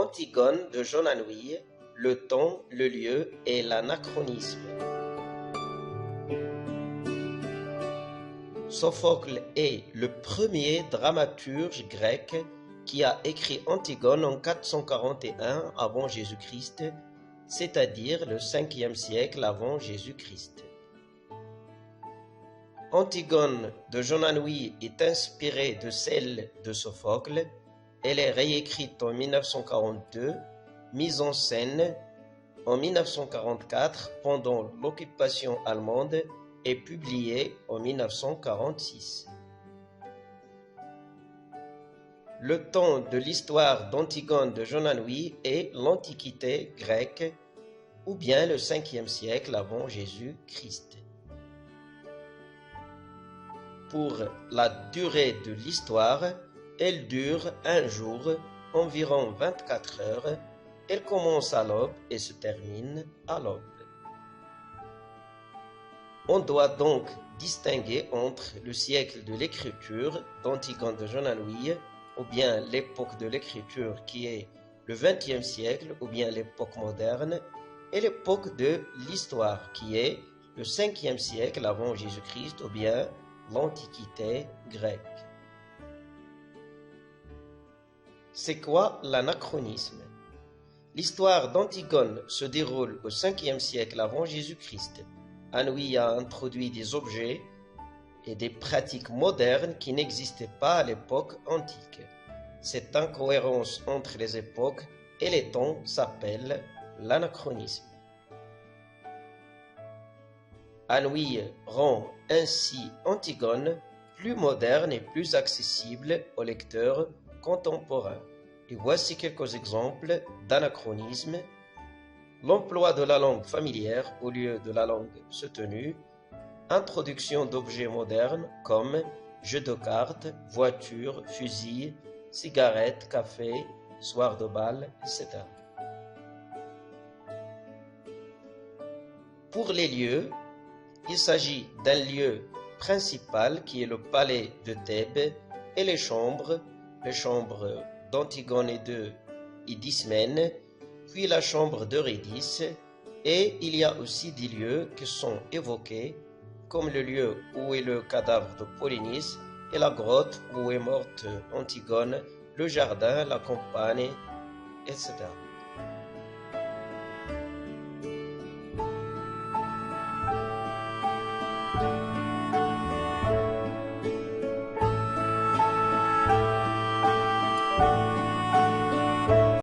Antigone de Jonanouille, le temps, le lieu et l'anachronisme. Sophocle est le premier dramaturge grec qui a écrit Antigone en 441 avant Jésus-Christ, c'est-à-dire le 5e siècle avant Jésus-Christ. Antigone de Jonanouille est inspirée de celle de Sophocle. Elle est réécrite en 1942, mise en scène en 1944 pendant l'occupation allemande et publiée en 1946. Le temps de l'histoire d'Antigone de Jonanouille est l'Antiquité grecque ou bien le 5e siècle avant Jésus-Christ. Pour la durée de l'histoire, elle dure un jour, environ 24 heures. Elle commence à l'aube et se termine à l'aube. On doit donc distinguer entre le siècle de l'écriture d'Antigone de Jonanouille, ou bien l'époque de l'écriture qui est le 20e siècle, ou bien l'époque moderne, et l'époque de l'histoire qui est le 5e siècle avant Jésus-Christ, ou bien l'Antiquité grecque. C'est quoi l'anachronisme? L'histoire d'Antigone se déroule au 5e siècle avant Jésus-Christ. Anouilh a introduit des objets et des pratiques modernes qui n'existaient pas à l'époque antique. Cette incohérence entre les époques et les temps s'appelle l'anachronisme. Anouilh rend ainsi Antigone plus moderne et plus accessible aux lecteurs contemporains. Et voici quelques exemples d'anachronisme. L'emploi de la langue familière au lieu de la langue soutenue, introduction d'objets modernes comme jeux de cartes, voitures, fusils, cigarettes, café, soirs de bal, etc. Pour les lieux, il s'agit d'un lieu principal qui est le palais de Thèbes et les chambres d'Antigone et d'Ismène, puis la chambre d'Eurydice, et il y a aussi des lieux qui sont évoqués, comme le lieu où est le cadavre de Polynice et la grotte où est morte Antigone, le jardin, la campagne, etc.